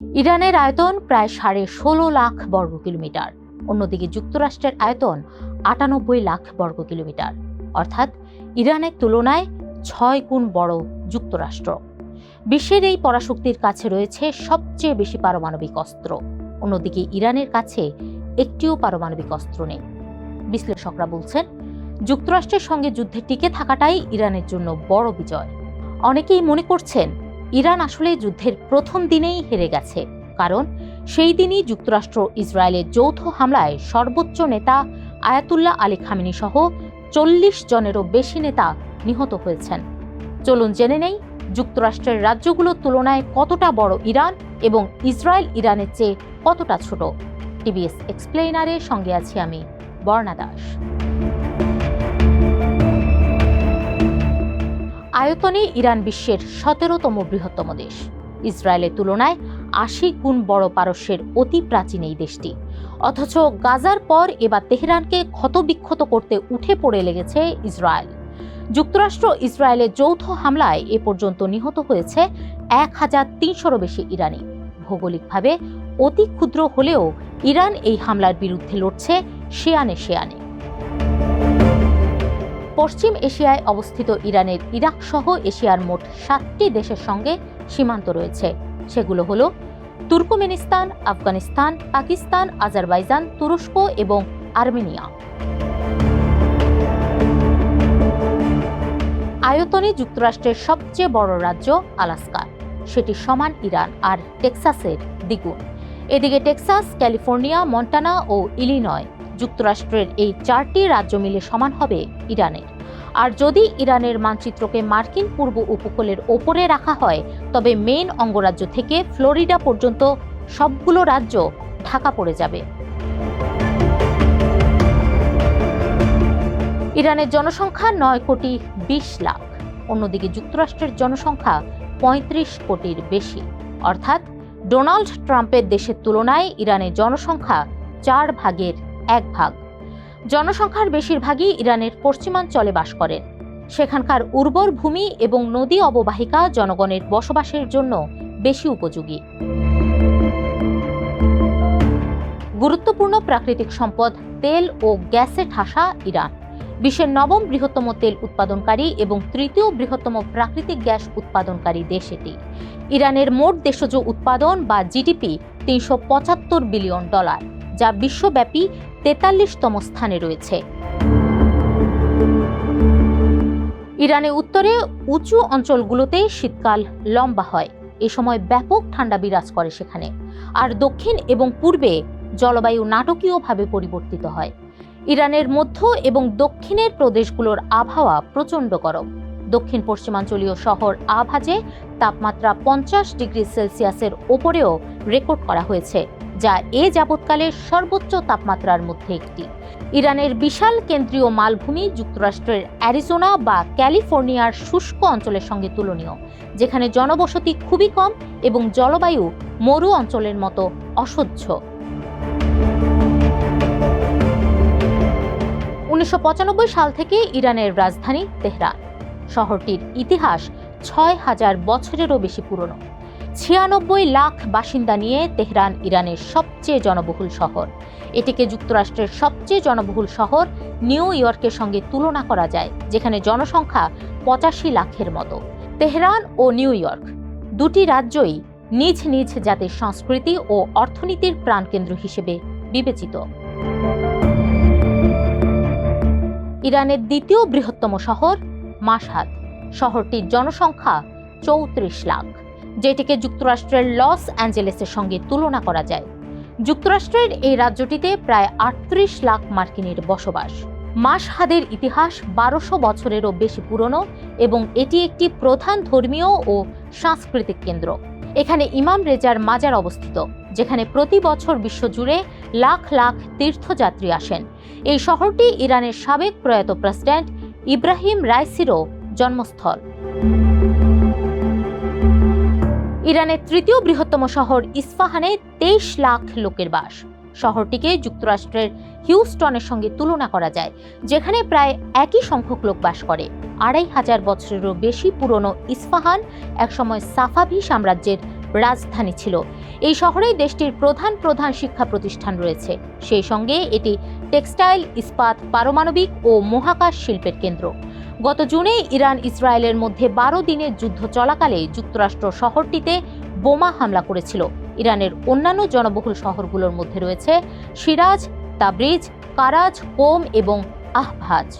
ইরানের আয়তন প্রায় 16.5 বর্গ কিলোমিটার, অন্যদিকে যুক্তরাষ্ট্রের আয়তন 98 লাখ বর্গ কিলোমিটার, অর্থাৎ ইরানের তুলনায় 6 গুণ বড় যুক্তরাষ্ট্র। বিশ্বের এই পরাশক্তির কাছে রয়েছে সবচেয়ে বেশি পারমাণবিক অস্ত্র, অন্যদিকে ইরানের কাছে একটিও পারমাণবিক অস্ত্র নেই। বিশ্লেষকরা বলছেন, যুক্তরাষ্ট্রের সঙ্গে যুদ্ধে টিকে থাকাটাই ইরানের জন্য বড় বিজয়। অনেকেই মনে করছেন ইরান আসলে যুদ্ধের প্রথম দিনেই হেরে গেছে, কারণ সেই দিনই যুক্তরাষ্ট্র ইসরায়েলের যৌথ হামলায় সর্বোচ্চ নেতা আয়াতুল্লাহ আলী খামেনি সহ 40 জনেরও বেশি নেতা নিহত হয়েছেন। চলুন জেনে নেই যুক্তরাষ্ট্রের রাজ্যগুলোর তুলনায় কতটা বড় ইরান এবং ইসরায়েল ইরানের চেয়ে কতটা ছোট। টিভিএস এক্সপ্লেইনারের সঙ্গে আছি আমি, বর্ণা দাস। আয়তনে ইরান বিশ্বের 17তম বৃহত্তম দেশ। ইসরায়েলের তুলনায় 80 গুণ বড় পারস্যের অতি প্রাচীন এই দেশটি। অথচ গাজার পর এবার তেহরানকে ক্ষতবিক্ষত করতে উঠে পড়ে লেগেছে ইসরায়েল। যুক্তরাষ্ট্র ইসরায়েলের যৌথ হামলায় এ পর্যন্ত নিহত হয়েছে 1300-এরও বেশি ইরানি। ভৌগোলিকভাবে অতি ক্ষুদ্র হলেও ইরান এই হামলার বিরুদ্ধে লড়ছে শেয়ানে শেয়ানে। পশ্চিম এশিয়ায় অবস্থিত ইরানের ইরাক সহ এশিয়ার মোট 7টি দেশের সঙ্গে সীমান্ত রয়েছে। সেগুলো হলো তুর্কমেনিস্তান, আফগানিস্তান, পাকিস্তান, আজারবাইজান, তুরস্ক এবং আর্মেনিয়া। আয়তনে যুক্তরাষ্ট্রের সবচেয়ে বড় রাজ্য আলাস্কা, সেটি সমান ইরান আর টেক্সাসের দ্বিগুণ। এদিকে টেক্সাস, ক্যালিফোর্নিয়া, মন্টানা ও ইলিনয়, যুক্তরাষ্ট্রের এই 4টি রাজ্য মিলে সমান হবে ইরানের। আর যদি ইরানের মানচিত্রকে মার্কিন পূর্ব উপকূলের ওপরে রাখা হয়, তবে মেইন অঙ্গরাজ্য থেকে ফ্লোরিডা পর্যন্ত সবগুলো রাজ্য ঢাকা পড়ে যাবে। ইরানের জনসংখ্যা 9,20 লাখ, অন্যদিকে যুক্তরাষ্ট্রের জনসংখ্যা 35 কোটির বেশি, অর্থাৎ ডোনাল্ড ট্রাম্পের দেশের তুলনায় ইরানের জনসংখ্যা 4 ভাগের 1 ভাগ। জনসংখ্যার বেশিরভাগই ইরানের পশ্চিমাঞ্চলে বাস করেন। সেখানকার উর্বর ভূমি এবং নদী অববাহিকা জনগণের বসবাসের জন্য বেশি উপযোগী। গুরুত্বপূর্ণ প্রাকৃতিক সম্পদ তেল ও গ্যাসে ঠাসা ইরান। বিশ্বের 9ম বৃহত্তম তেল উৎপাদনকারী এবং 3য় বৃহত্তম প্রাকৃতিক গ্যাস উৎপাদনকারী দেশ এটি। ইরানের মোট দেশজ উৎপাদন বা জিডিপি $375 বিলিয়ন, যা বিশ্বব্যাপী 43তম স্থানে রয়েছে। ইরানের উত্তরে উঁচু অঞ্চলগুলোতে শীতকাল লম্বা হয়, এ সময় ব্যাপক ঠান্ডা বিরাজ করে সেখানে। আর দক্ষিণ এবং পূর্বে জলবায়ু নাটকীয়ভাবে পরিবর্তিত হয়। ইরানের মধ্য এবং দক্ষিণের প্রদেশগুলোর আবহাওয়া প্রচণ্ড গরম। দক্ষিণ পশ্চিমাঞ্চলীয় শহর আভাজে তাপমাত্রা 50 ডিগ্রি সেলসিয়াসের ওপরেও রেকর্ড করা হয়েছে, যা এ যাবৎকালের সর্বোচ্চ তাপমাত্রার মধ্যে একটি। ইরানের বিশাল কেন্দ্রীয় মালভূমি যুক্তরাষ্ট্রের অ্যারিজোনা বা ক্যালিফোর্নিয়ার শুষ্ক অঞ্চলের সঙ্গে তুলনীয়, যেখানে জনবসতি খুবই কম এবং জলবায়ু মরু অঞ্চলের মতো অসহ্য। 1995 সাল থেকে ইরানের রাজধানী তেহরান। শহরটির ইতিহাস 6000 বছরেরও বেশি পুরনো। 96 লাখ বাসিন্দা নিয়ে তেহরান ইরানের সবচেয়ে জনবহুল শহর। এটিকে যুক্তরাষ্ট্রের সবচেয়ে জনবহুল শহর নিউ ইয়র্কের সঙ্গে তুলনা করা যায়, যেখানে জনসংখ্যা 85 লাখের মতো। তেহরান ও নিউ ইয়র্ক দুটি রাজ্যই নিজ নিজ জাতির সংস্কৃতি ও অর্থনীতির প্রাণকেন্দ্র হিসেবে বিবেচিত। ইরানের দ্বিতীয় বৃহত্তম শহর মাশহাদ। শহরটির জনসংখ্যা 34 লাখ, যেটিকে যুক্তরাষ্ট্রের লস অ্যাঞ্জেলেসের সঙ্গে তুলনা করা যায়। যুক্তরাষ্ট্রের এই রাজ্যটিতে প্রায় 38 লাখ মার্কিনের বসবাস। মাশহাদের ইতিহাস 1200 বছরেরও বেশি পুরনো এবং এটি একটি প্রধান ধর্মীয় ও সাংস্কৃতিক কেন্দ্র। এখানে ইমাম রেজার মাজার অবস্থিত, যেখানে প্রতি বছর বিশ্বজুড়ে লাখ লাখ তীর্থযাত্রী আসেন। এই শহরটি ইরানের সাবেক প্রয়াত প্রেসিডেন্ট ইব্রাহিম রাইসিরও জন্মস্থল। ইরানের তৃতীয় বৃহত্তম শহর ইস্পাহানে 23 লাখ লোকের বাস। শহরটিকে যুক্তরাষ্ট্রের হিউস্টনের সঙ্গে তুলনা করা যায়, যেখানে প্রায় একই সংখ্যক লোক বাস করে। 2500 বছরেরও বেশি পুরনো ইস্পাহান একসময় সাফাভি সাম্রাজ্যের রাজধানী ছিল। এই শহরেই দেশটির প্রধান প্রধান শিক্ষা প্রতিষ্ঠান রয়েছে। সেই সঙ্গে এটি টেক্সটাইল, ইস্পাত, পারমাণবিক ও মহাকাশ শিল্পের কেন্দ্র। গত জুনে ইরান ইসরায়েলের মধ্যে 12 দিনের যুদ্ধ চলাকালে যুক্তরাষ্ট্র শহরটিতে বোমা হামলা করেছিল। ইরানের অন্যান্য জনবহুল শহরগুলোর মধ্যে রয়েছে শিরাজ, তাবরিজ, কারাজ, কোম এবং আহভাজ।